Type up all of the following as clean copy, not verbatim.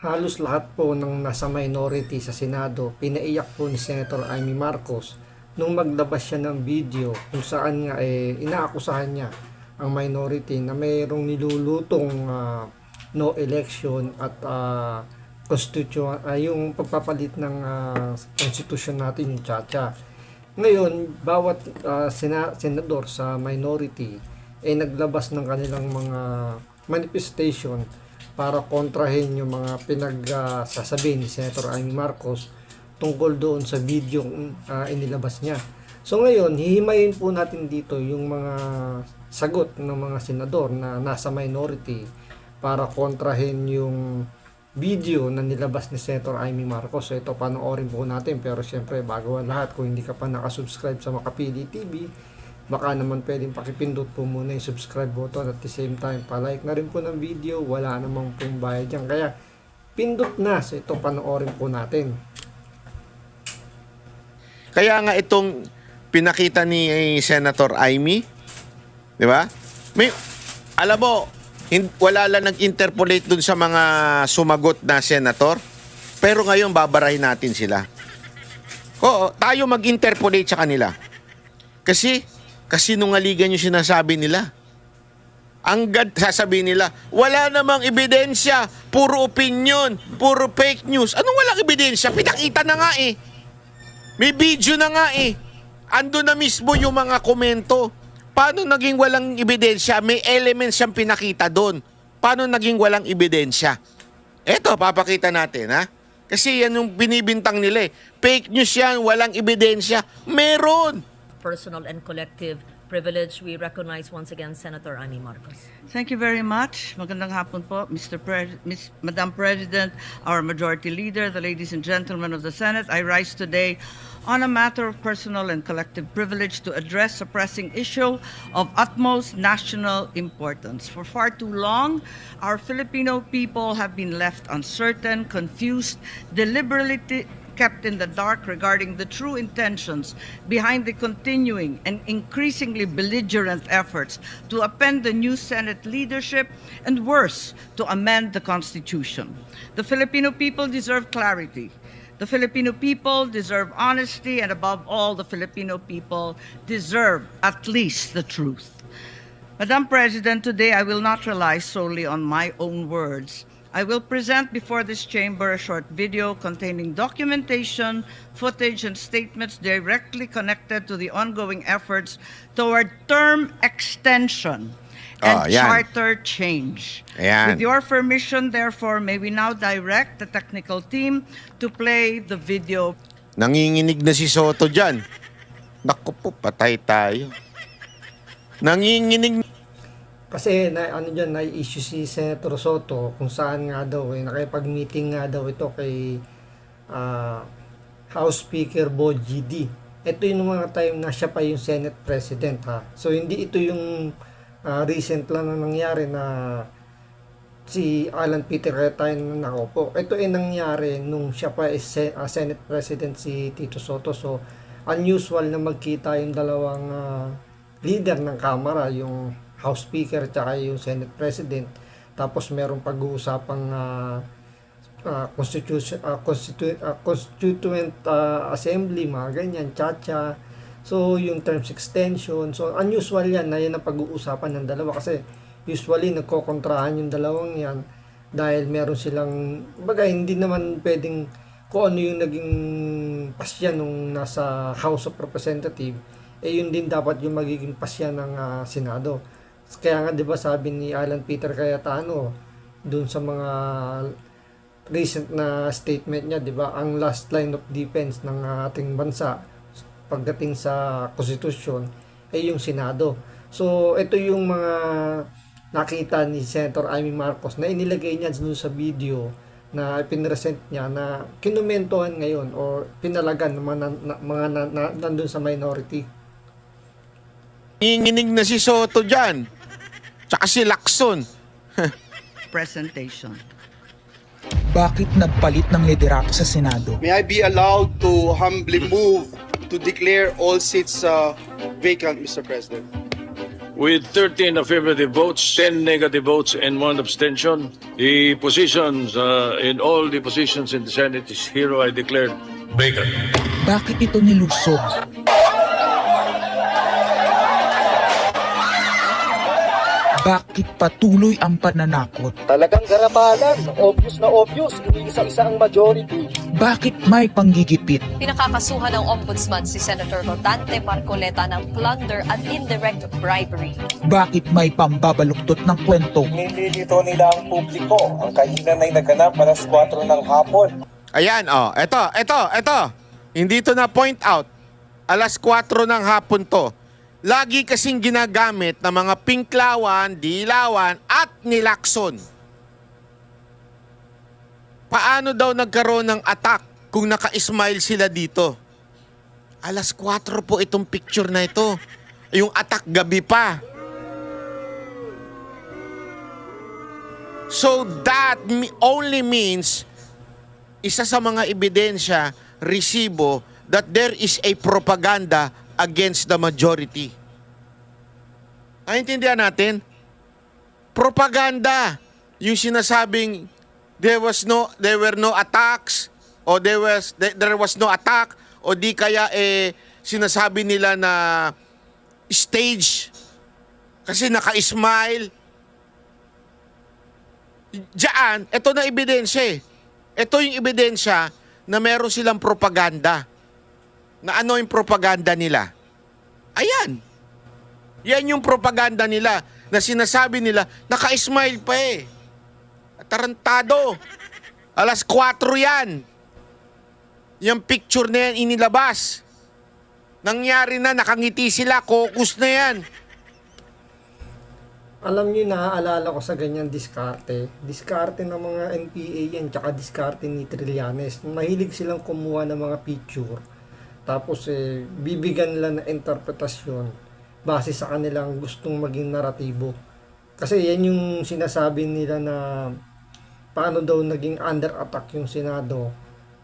Halos lahat po ng nasa minority sa Senado, pinaiyak po ni Senator Amy Marcos nung maglabas siya ng video kung saan nga inaakusahan niya ang minority na mayroong nilulutong no election at yung pagpapalit ng constitution natin, yung Chacha. Ngayon, bawat senador sa minority ay naglabas ng kanilang mga manifestation para kontrahin yung mga pinagsasabi ni Senator Amy Marcos tungkol doon sa video inilabas niya. So ngayon, hihimayin po natin dito yung mga sagot ng mga senador na nasa minority para kontrahin yung video na nilabas ni Senator Amy Marcos. So ito, panoorin po natin. Pero syempre, bago ang lahat, kung hindi ka pa nakasubscribe sa Makapili TV, baka naman pwedeng pakipindot po muna yung subscribe button at the same time, palike na rin po ng video. Wala namang pong bayad dyan. Kaya, pindot na. So ito, panoorin po natin. Kaya nga itong pinakita ni Senator Amy, di ba? Alam mo, wala lang nag-interpolate dun sa mga sumagot na senator, pero ngayon babarahin natin sila. Oo, tayo mag-interpolate sa kanila. Kasi nungaligan yung sinasabi nila. Sasabihin nila, wala namang ebidensya, puro opinion, puro fake news. Anong walang ebidensya? Pinakita na nga eh. May video na nga eh. Ando na mismo yung mga komento. Paano naging walang ebidensya? May elements siyang pinakita doon. Paano naging walang ebidensya? Eto, papakita natin, ha? Kasi yan yung binibintang nila eh. Fake news yan, walang ebidensya. Meron! Personal and collective privilege, we recognize once again Senator Amy Marcos. Thank you very much. Magandang hapon po, Madam President, our Majority Leader, the ladies and gentlemen of the Senate. I rise today on a matter of personal and collective privilege to address a pressing issue of utmost national importance. For far too long, our Filipino people have been left uncertain, confused, deliberately kept in the dark regarding the true intentions behind the continuing and increasingly belligerent efforts to upend the new Senate leadership and, worse, to amend the Constitution. The Filipino people deserve clarity. The Filipino people deserve honesty, and above all, the Filipino people deserve at least the truth. Madam President, today I will not rely solely on my own words. I will present before this chamber a short video containing documentation, footage, and statements directly connected to the ongoing efforts toward term extension and charter change. With your permission, therefore, may we now direct the technical team to play the video. Nanginginig na si Soto dyan. Naku po, patay tayo. Nanginginig. Kasi na-issue si Senator Soto kung saan nga daw nakipag-meeting nga daw ito kay House Speaker Bo GD. Ito yung mga time na siya pa yung Senate President, ha. So hindi ito yung recent lang na nangyari na si Alan Peter Cayetano nakaupo. Ito ay nangyari nung siya pa is Senate President si Tito Soto. So unusual na magkita yung dalawang leader ng Kamara, yung House Speaker at yung Senate President. Tapos merong pag-uusapang Constituent Assembly, mga ganyan, Chacha. So yung terms extension. So unusual yan na yan ang pag-uusapan ng dalawa kasi usually nagkokontrahan yung dalawang yan dahil meron silang, baga hindi naman pwedeng kung ano yung naging pasya nung nasa House of Representatives, yun din dapat yung magiging pasya ng Senado. Kaya nga 'di ba sabi ni Alan Peter Cayetano doon sa mga recent na statement niya, 'di ba, ang last line of defense ng ating bansa pagdating sa konstitusyon ay yung Senado. So ito yung mga nakita ni Senator Amy Marcos na inilagay niya doon sa video na pinresent niya na kinumentohan ngayon o pinalagan ng mga nandun sa minority. Nanginginig na si Soto dyan. Tsaka si Lacson. Presentation. Bakit nagpalit ng liderato sa Senado? May I be allowed to humbly move to declare all seats vacant, Mr. President? with 13 affirmative votes, 10 negative votes, and 1 abstention. The positions in all the positions in the Senate is hereby declared vacant. Bakit ito nilusog? Bakit patuloy ang pananakot? Talagang garabalan, obvious na obvious, iniisa-isa ang majority. Bakit may panggigipit? Pinakakasuhan ng Ombudsman si Senator Rodante Marcoleta ng plunder at indirect bribery. Bakit may pambabaluktot ng kwento? Nililito nila ang publiko. Ang kainan ay naganap alas 4 ng hapon. Ayan, oh. Ito. Hindi to na point out. Alas 4 ng hapon to. Lagi kasing ginagamit ng mga pinklawan, dilawan, at nilakson. Paano daw nagkaroon ng attack kung naka-smile sila dito? Alas 4 po itong picture na ito. Yung attack gabi pa. So that only means isa sa mga ebidensya, resibo, that there is a propaganda against the majority. Naintindihan natin? Propaganda. Yung sinasabing there were no attacks o there was no attack o di kaya sinasabi nila na stage kasi naka-smile. Diyan, ito na ebidensya eh. Ito yung ebidensya na meron silang propaganda. Na ano yung propaganda nila? Ayan. Yan yung propaganda nila na sinasabi nila, naka-smile pa eh. Tarantado. Alas 4 yan. Yung picture na yan inilabas. Nangyari na, nakangiti sila, caucus na yan. Alam niyo, naaalala ko sa ganyan diskarte ng mga NPA yan, tsaka diskarte ni Trillanes. Mahilig silang kumuha ng mga picture. Tapos bibigyan nila ng interpretasyon base sa kanilang gustong maging naratibo. Kasi yan yung sinasabi nila na paano daw naging under attack yung Senado.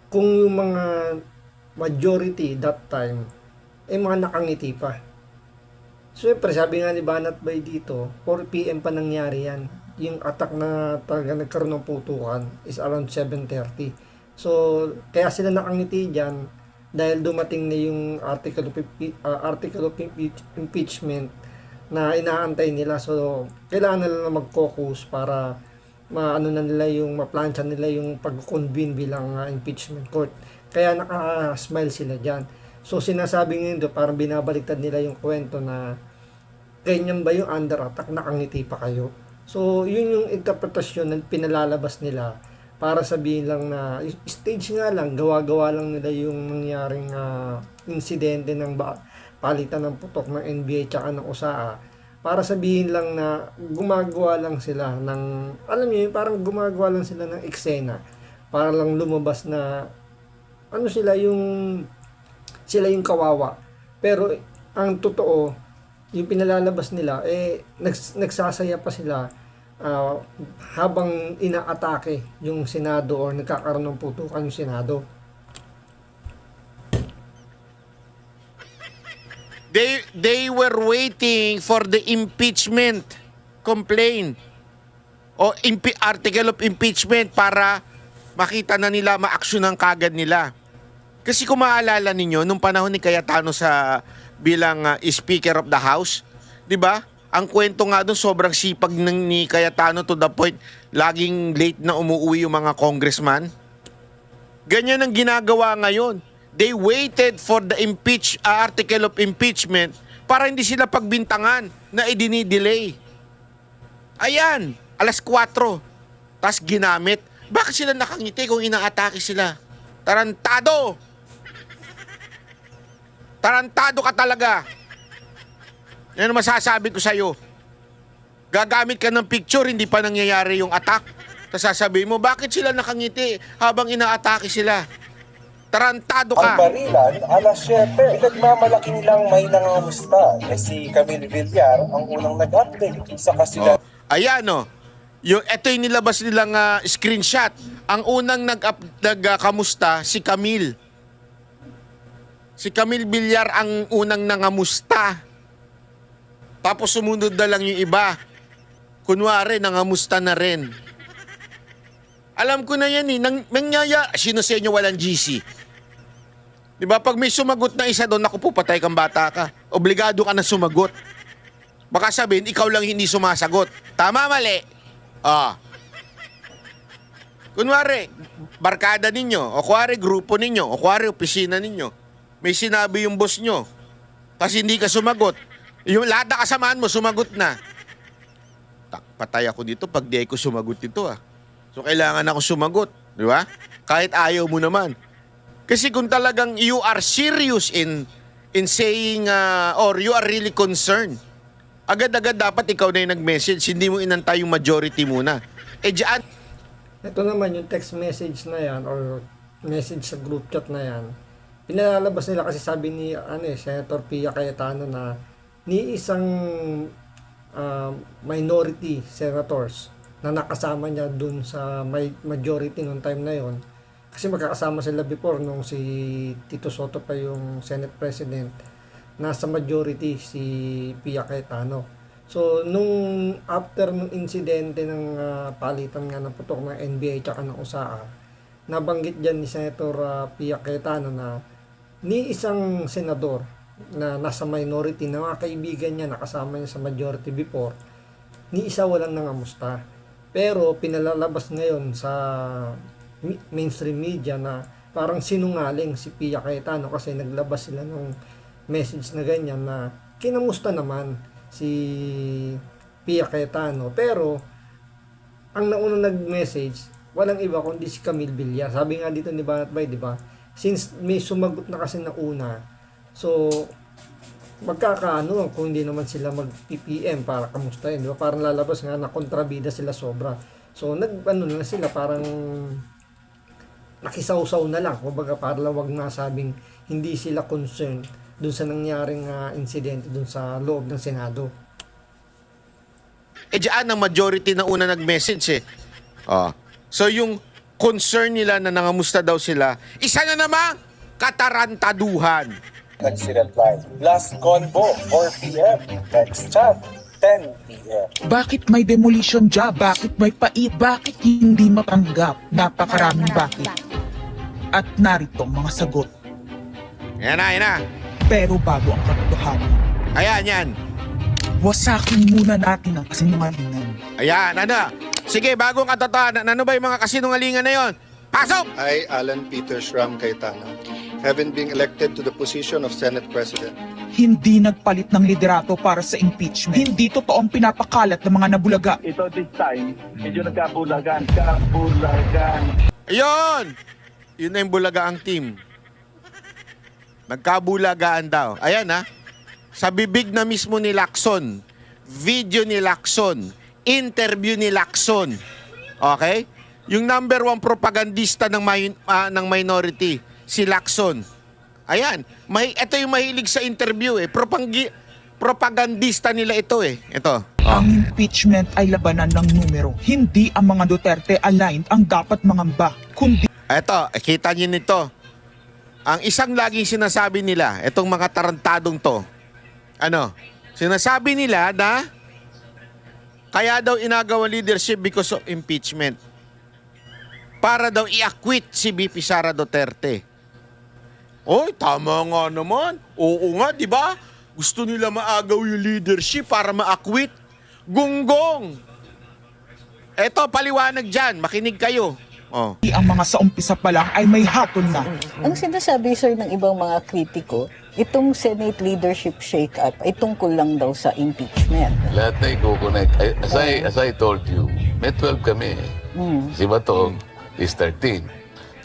Kung yung mga majority that time, mga nakangiti pa. Siyempre, sabi nga ni Banat Bay dito, 4 PM pa nangyari yan. Yung attack na talaga nagkaroon ng putukan is around 7:30. So, kaya sila nakangiti dyan dahil dumating na yung article of impeachment na inaantay nila. So, kailangan nila mag-focus para maano na nila yung maplansya nila yung pag-convene bilang impeachment court. Kaya naka-smile sila dyan. So, sinasabi ngayon doon, parang binabaliktad nila yung kwento na ganyan ba yung under attack, nakangiti pa kayo. So, yun yung interpretasyon na pinalalabas nila para sabihin lang na stage nga lang, gawa-gawa lang nila yung nangyaring insidente ng palitan ng putok ng NBA tsaka ng USAA. Para sabihin lang na gumagawa lang sila ng, alam niyo, parang gumagawa lang sila ng eksena para lang lumabas na sila yung kawawa. Pero ang totoo, yung pinalalabas nila, nagsasaya pa sila habang inaatake yung Senado or nagkakaroon ng putukan yung Senado. They were waiting for the impeachment complaint o article of impeachment para makita na nila, ma-aksyonan kagad nila. Kasi kung maalala ninyo, nung panahon ni Cayetano bilang Speaker of the House, di ba? Ang kwento nga doon, sobrang sipag ni Cayetano to the point, laging late na umuwi yung mga congressman. Ganyan ang ginagawa ngayon. They waited for the article of impeachment para hindi sila pagbintangan na idinidelay. Ayan, alas 4. Tapos ginamit. Bakit sila nakangiti kung inaatake sila? Tarantado! Tarantado ka talaga. Yan ang masasabi ko sa'yo. Gagamit ka ng picture, hindi pa nangyayari yung attack. Tapos sasabihin mo, bakit sila nakangiti habang inaatake sila? Tarantado ka. Ang barilan, alas 7. Pinagmamalaki nilang may nangangamusta. Si Camille Villar ang unang nag-update sa kasila. Ayan o. Ito yung nilabas nilang screenshot. Ang unang nagkamusta, si Camille. Si Camille Villar ang unang nangamusta. Tapos sumunod na lang yung iba. Kunwari, nangamusta na rin. Alam ko na yan eh. Nangyaya, sino sa inyo walang GC? Di ba? Pag may sumagot na isa doon, naku po, patay kang bata ka. Obligado ka na sumagot. Baka sabihin, ikaw lang hindi sumasagot. Tama, mali. Kunwari, barkada ninyo, o kunwari grupo ninyo, o kunwari opisina ninyo, may sinabi yung boss nyo, kasi hindi ka sumagot. Yung lahat na kasamaan mo, sumagot na. Patay ako dito pag di ako sumagot dito ah. So kailangan ako sumagot, di ba? Kahit ayaw mo naman. Kasi kung talagang you are serious in saying or you are really concerned, agad-agad dapat ikaw na yung nag-message, hindi mo inantay yung majority muna. Diyan, Ito naman yung text message na yan or message sa group chat na yan. Pinalalabas nila kasi sabi ni Senator Pia Cayetano na ni isang minority senators na nakasama niya dun sa majority nung time na yon. Kasi magkakasama sila before nung si Tito Soto pa yung Senate President. Nasa majority si Pia Cayetano. So, nung after nung insidente ng palitan nga ng putok ng NBA tsaka ng USAA, nabanggit dyan ni Senator Pia Cayetano na ni isang senador na nasa minority na mga kaibigan niya nakasama niya sa majority before, ni isa walang nangamusta. Pero pinalalabas ngayon sa mainstream media na parang sinungaling si Pia Cayetano kasi naglabas sila ng message na ganyan na kinamusta naman si Pia Cayetano, pero ang naunang nag-message walang iba kundi si Camille Villar. Sabi nga dito ni Banat Bay, di ba? Since may sumagot na kasi na una, so magkakaano kung hindi naman sila mag-PPM para kamustahin, di ba? Parang lalabas nga na kontrabida sila sobra. So na sila, parang nakisawsaw na lang, kumbaga para lang wag nasabing hindi sila concerned dun sa nangyaring insidente dun sa loob ng Senado. diyan ang majority na una nag-message eh. So yung concern nila na nangamusta daw sila, isa na naman, katarantaduhan. Nagsi-reply. Last convo, 4 p.m. Next chat, 10 p.m. Bakit may demolition job? Bakit may pait? Bakit hindi matanggap? Napakaraming bakit. At narito ang mga sagot. Yan na. Pero bago ang katotohanan, Ayan, yan. wasakin muna natin ang kasinungalingan. Ayan, ano? Sige, bagong katotohanan. Ano ba yung mga kasinungalingan na yon? Pasok! I, Alan Peter Schramm Cayetano, having been elected to the position of Senate President, Hindi nagpalit ng liderato para sa impeachment. Hindi totoo ang pinapakalat ng mga nabulaga. Ito this time, medyo nagkabulagan. Ayun! Yun na yung bulagaang team. Nagkabulagaan daw. Ayan ha. Sa bibig na mismo ni Lacson, video ni Lacson, interview ni Lacson. Okay? Yung number 1 propagandista ng minority, si Lacson. Ayan. Ito yung mahilig sa interview eh. Propagandista nila ito eh. Ito. Ang impeachment ay labanan ng numero. Hindi ang mga Duterte aligned ang dapat mangamba, kundi Ito, kita niyo nito. Ang isang laging sinasabi nila, itong mga tarantadong to, sinasabi nila na kaya daw inagawa leadership because of impeachment. Para daw i-acquit si BP Sara Duterte. Oy, tama nga naman. Oo nga, di ba? Gusto nila maagaw yung leadership para ma-acquit. Gunggong! Eto, paliwanag dyan. Makinig kayo. ang mga sa umpisa pa lang ay may hatol na. Ang sinasabi, sir, ng ibang mga kritiko, itong Senate leadership shake-up ay tungkol lang daw sa impeachment. Lahat na i-connect. As I told you, may 12 kami. Si Batong is 13.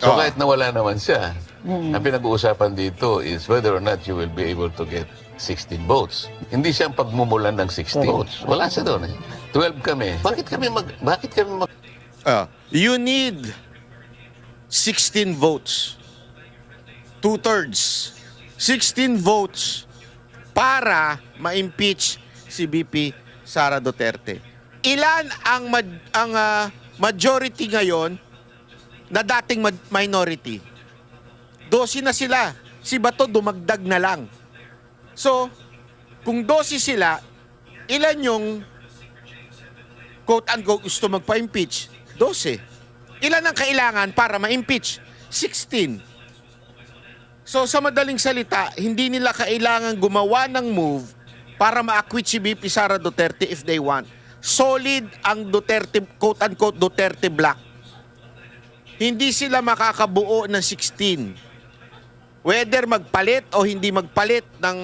So kahit nawala naman siya, ang pinag-uusapan dito is whether or not you will be able to get 16 votes. Hindi siya ang pagmumulan ng 16 votes. Wala siya doon eh. 12 kami. Bakit kami mag... You need 16 votes. 2/3. 16 votes para ma-impeach si BP Sara Duterte. Ilan ang majority ngayon na dating minority? 12 na sila. Si Bato dumagdag na lang. So, kung 12 sila, Ilan yung quote-unquote gusto magpa-impeach? 12. Ilan ang kailangan para ma-impeach? 16. So sa madaling salita, hindi nila kailangan gumawa ng move para ma-acquit si VP Sara Duterte if they want. Solid ang Duterte, quote-unquote Duterte block. Hindi sila makakabuo ng 16. Whether magpalit o hindi magpalit ng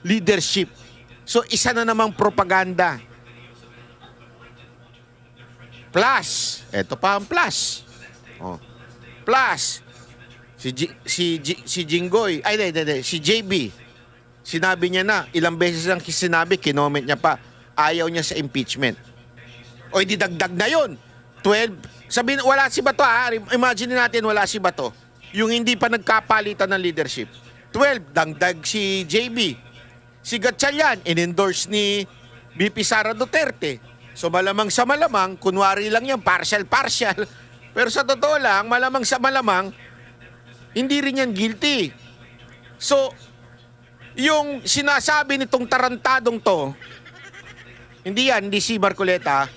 leadership. So isa na namang propaganda. Plus, eto pa ang plus. Oh. Plus, si Jinggoy, si JB, sinabi niya na, ilang beses lang sinabi, kinoment niya pa, ayaw niya sa impeachment. O hindi dagdag na yun. 12, sabihin, wala si Bato ha, imagine natin wala si Bato. Yung hindi pa nagkapalitan ng leadership. 12, dagdag si JB. Si Gatchalian, in-endorse ni VP Sara Duterte. So malamang sa malamang, kunwari lang yan, partial. Pero sa totoo lang, malamang sa malamang, hindi rin yan guilty. So, yung sinasabi nitong tarantadong to, hindi si Marcoleta,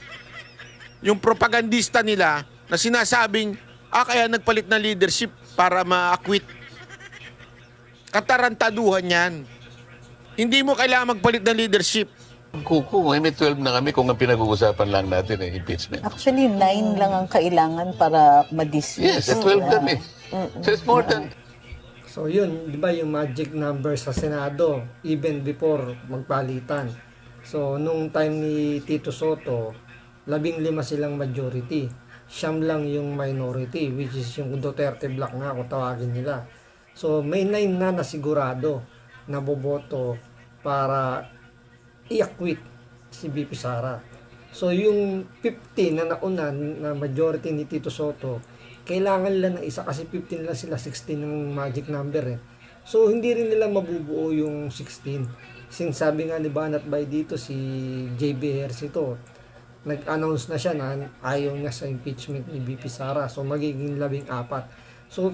yung propagandista nila na sinasabing, kaya nagpalit na leadership para ma-acquit. Katarantaduhan yan. Hindi mo kailangan magpalit ng leadership. Kuku, may 12 na kami kung ang pinag-uusapan lang natin ay impeachment. Actually, 9 lang ang kailangan para ma-dismiss. Yes, 12 kami. So it's more than... So yun, di ba yung magic number sa Senado, even before magpalitan. So nung time ni Tito Soto, 15 silang majority. 9 lang yung minority, which is yung Duterte block nga kung tawagin nila. So may 9 na sigurado na boboto para i-acquit si VP Sara. So yung 15 na nauna na majority ni Tito Soto, kailangan lang ng isa kasi 15 lang sila, 16 ng magic number eh. So hindi rin nila mabubuo yung 16. Since sabi nga ni Banat Bay dito si JB Ejercito, nag-announce na siya na ayaw niya sa impeachment ni VP Sara. So magiging 14. So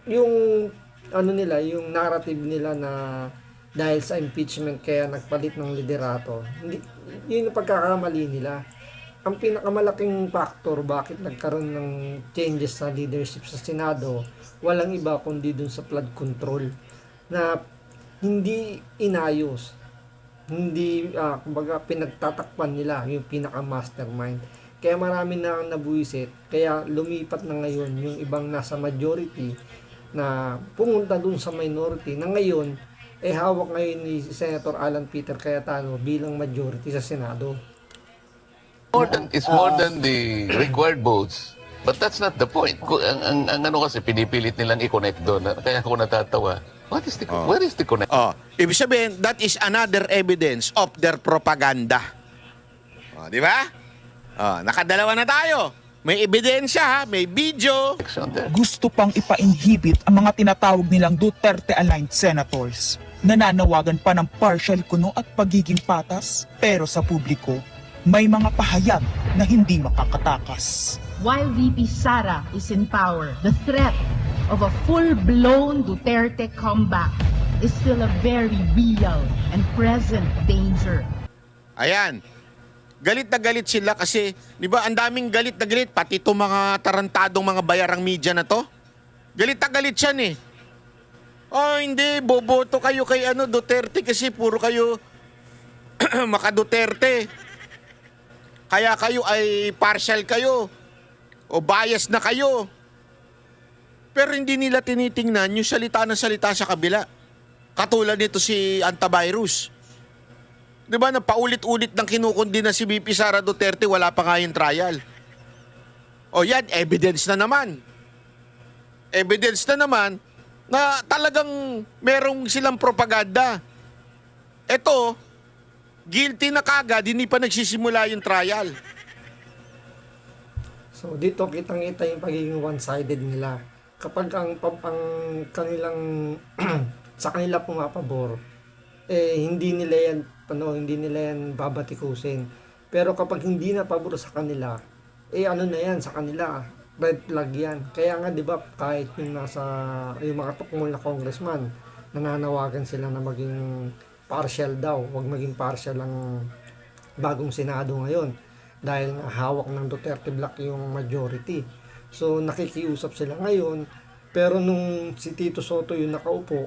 yung yung narrative nila na dahil sa impeachment kaya nagpalit ng liderato, yun yung pagkakamali nila. Ang pinakamalaking factor bakit nagkaroon ng changes sa leadership sa Senado, walang iba kundi dun sa flood control na hindi inayos, hindi kumbaga pinagtatakpan nila yung pinaka-mastermind. Kaya marami na nabuwisit, kaya lumipat na ngayon yung ibang nasa majority na pumunta dun sa minority na ngayon hawak ngayon ni Senator Alan Peter Cayetano bilang majority sa Senado. It's more than the required votes. But that's not the point. Ang kasi, pinipilit nilang i-connect doon. Kaya ako natatawa. Where is the connect? Ibig sabihin, that is another evidence of their propaganda. Di ba? Nakadalawa na tayo. May ebidensya, may video. Gusto pang ipa-inhibit ang mga tinatawag nilang Duterte-aligned senators. Nananawagan pa ng partial kuno at pagiging patas, pero sa publiko, may mga pahayag na hindi makakatakas. While VP Sara is in power, the threat of a full-blown Duterte comeback is still a very real and present danger. Ayan. Galit na galit sila kasi, di ba, ang daming galit na galit, pati itong mga tarantadong mga bayarang media na to. Galit na galit yan eh. Hindi, boboto kayo kay Duterte kasi puro kayo maka-Duterte. Kaya kayo ay partial kayo o bias na kayo. Pero hindi nila tinitingnan yung salita ng salita sa kabila. Katulad nito si Antivirus. Di ba, napaulit-ulit ng kinukundi na si VP Sara Duterte, wala pa nga yung trial. Yan, evidence na naman. Evidence na naman na talagang merong silang propaganda. Ito, guilty na kagad, hindi pa nagsisimula yung trial. So dito kitang-kita yung pagiging one-sided nila. Kapag ang kanilang sa kanila pumapabor, hindi nila yan babatikusin. Pero kapag hindi na pabor sa kanila, na yan sa kanila, red flag yan. Kaya nga 'di ba, kahit yung mga tukmol na congressman, nananawagan sila na maging partial daw, wag maging partial ang bagong Senado ngayon dahil nga hawak ng Duterte Block yung majority. So nakikiusap sila ngayon, pero nung si Tito Soto yung nakaupo,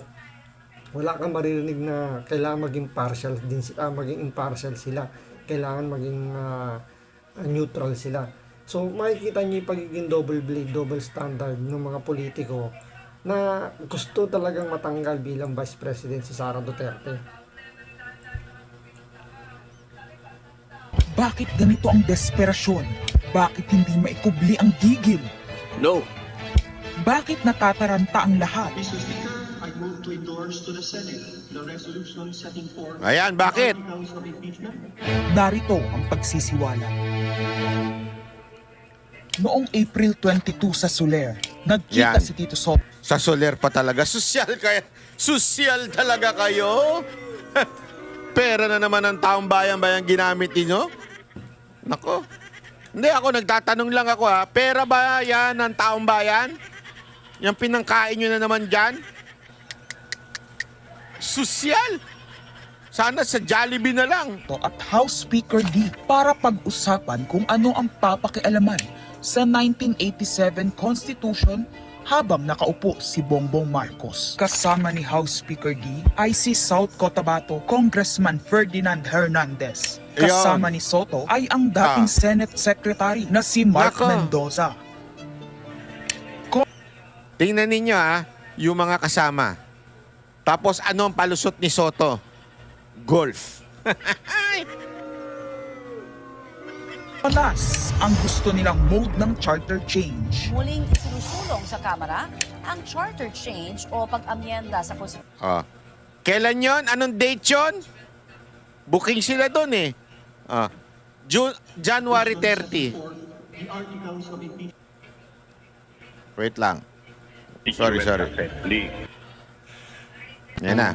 wala kang maririnig na kailangan maging partial din sila, maging impartial sila, kailangan maging neutral sila. So makikita niyo yung pagiging double blade, double standard ng mga politiko na gusto talagang matanggal bilang Vice President si Sara Duterte. Bakit ganito ang desperasyon? Bakit hindi maikubli ang gigil? No. Bakit natataranta ang lahat? Ayan, bakit? Narito ang pagsisiwala. Noong April 22 sa Soler, nagkita Yan. si Tito Soto. Sa Soler pa talaga. Sosyal talaga kayo? Pera na naman ng taong bayan ginamit ninyo? Nako. Hindi, ako nagtatanong lang ako ha. Pera ba yan ng taong bayan? Yung pinangkain nyo na naman dyan? Sosyal? Sana sa Jollibee na lang. At House Speaker D para pag-usapan kung ano ang papakialaman sa 1987 Constitution habang nakaupo si Bongbong Marcos. Kasama ni House Speaker D ay si South Cotabato Congressman Ferdinand Hernandez. Kasama ni Soto ay ang dating Senate Secretary na si Mark Nako. Mendoza. Tingnan ninyo yung mga kasama. Tapos ano ang palusot ni Soto? Golf. Palas ang gusto nilang mode ng charter change. Muling isinusulong sa Kamara ang charter change o pag-amyenda sa Konstitusyon. Kailan yon? Anong date yon? Booking sila doon eh. January 30. Wait lang. Sorry. Yan na.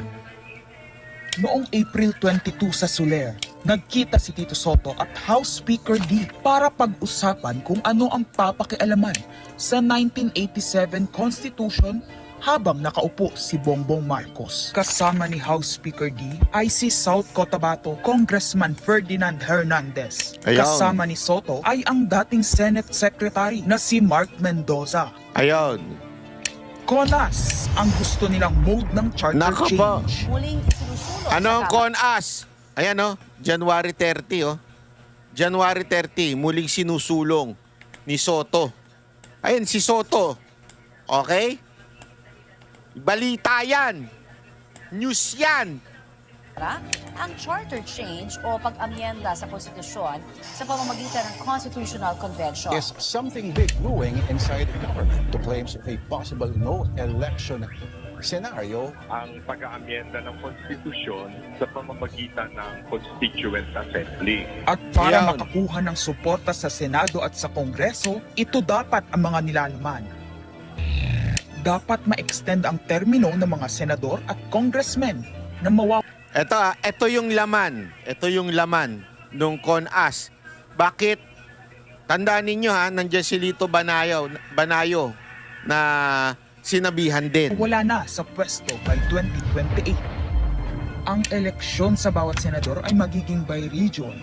Noong April 22 sa Soler, nagkita si Tito Soto at House Speaker D para pag-usapan kung ano ang papakialaman sa 1987 Constitution habang nakaupo si Bongbong Marcos. Kasama ni House Speaker D ay si South Cotabato Congressman Ferdinand Hernandez. Ayaw. Kasama ni Soto ay ang dating Senate Secretary na si Mark Mendoza. Ayun. Konas ang gusto nilang mode ng charter Nako po. change. Muling isinusulong sa Anong Kamara. CONAS? Ayan January 30 January 30, muling sinusulong ni Soto. Ayun, si Soto. Okay? Balita yan. News yan. Ang charter change o pag-amyenda sa konstitusyon sa pamamagitan ng Constitutional Convention. Is something big brewing inside the government to claims of a possible no-election scenario. Ang pag-aamyenda ng konstitusyon sa pamamagitan ng Constituent Assembly. At para Yan. makakuha ng suporta sa Senado at sa Kongreso, ito dapat ang mga nilalaman. Dapat ma-extend ang termino ng mga senador at congressmen na Ito yung laman. Ito yung laman nung CONAS. Bakit? Tandaan ninyo nandiyan si Lito Banayo na sinabihan din. wala na sa pwesto by 2028. Ang eleksyon sa bawat senador ay magiging by region.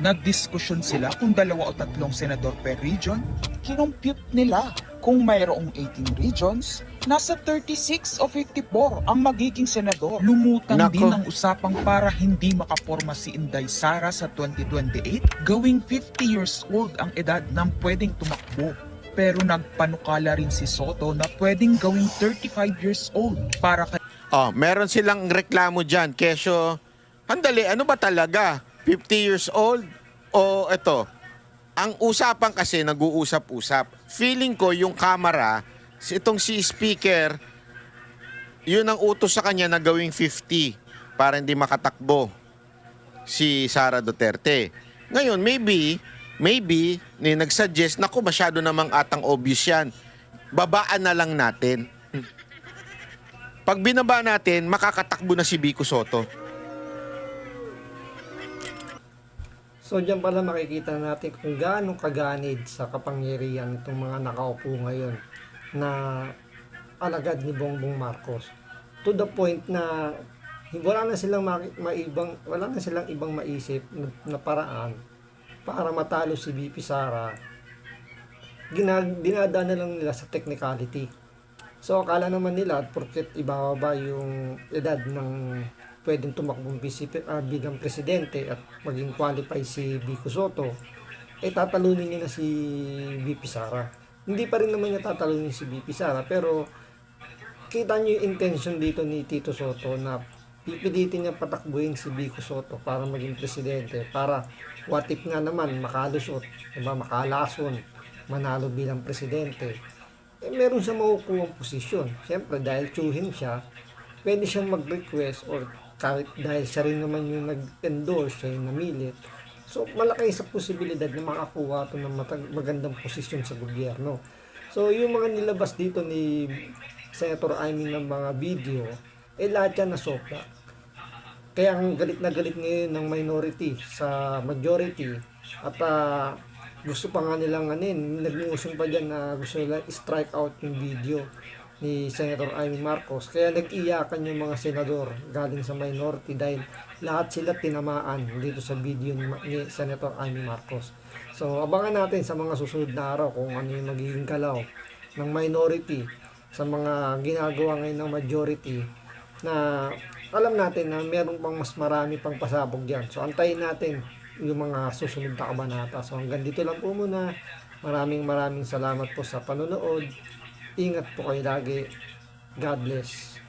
Nagdiskusyon sila kung 2 o 3 senador per region. Kinompute nila kung mayroong 18 regions, nasa 36 o 54 ang magiging senador. Lumutang Nako. din ang usapang para hindi makaporma si Inday Sara sa 2028, gawing 50 years old ang edad ng pwedeng tumakbo. Pero nagpanukala rin si Soto na pwedeng gawing 35 years old para kay Meron silang reklamo dyan. Kesyo, handali, ano ba talaga? 50 years old? O ito, ang usapan kasi nag-uusap-usap. Feeling ko yung Kamara, itong si Speaker, yun ang utos sa kanya na gawing 50 para hindi makatakbo si Sara Duterte. Ngayon, maybe, nagsuggest, naku, masyado namang atang obvious yan. Babaan na lang natin. Pag binaba natin, makakatakbo na si Vico Soto. So diyan pala makikita natin kung gaano kaganid sa kapangyarihan itong mga nakaupo ngayon na alagad ni Bongbong Marcos. To the point na wala na silang wala na silang ibang maisip na paraan para matalo si VP Sara. Dinadaan na lang nila sa technicality. So akala naman nila porket ibababa yung edad ng pwedeng tumakbong bilang presidente at maging qualify si Vico Soto, tatalunin niya na si VP Sara. Hindi pa rin naman niya tatalunin si VP Sara, pero kita niyo yung intention dito ni Tito Soto na pipilitin niya patakbuhin si Vico Soto para maging presidente, para what if nga naman makalusot, diba, makalason, manalo bilang presidente, meron siya makukuha posisyon. Siyempre dahil tsuhin siya, pwede siyang mag-request, or kahit dahil siya rin naman yung nag-endorse, siya yung namilit, so malaki sa posibilidad na makakuha ito ng magandang posisyon sa gobyerno. So yung mga nilabas dito ni Senator Amy ng mga video, lahat yan nasopla. Kaya ang galit na galit ngayon ng minority sa majority, at gusto pa nga nilang nag-motion pa dyan na gusto nila strike out yung video ni Senator Amy Marcos. Kaya nag-iyakan yung mga senador galing sa minority dahil lahat sila tinamaan dito sa video ni Senator Amy Marcos. So abangan natin sa mga susunod na araw kung ano yung magiging galaw ng minority sa mga ginagawa ngayon ng majority, na alam natin na meron pang mas marami pang pasabog dyan. So antayin natin yung mga susunod na kabanata. So hanggang dito lang po muna. Maraming salamat po sa panonood. Ingat po kayo lagi. God bless.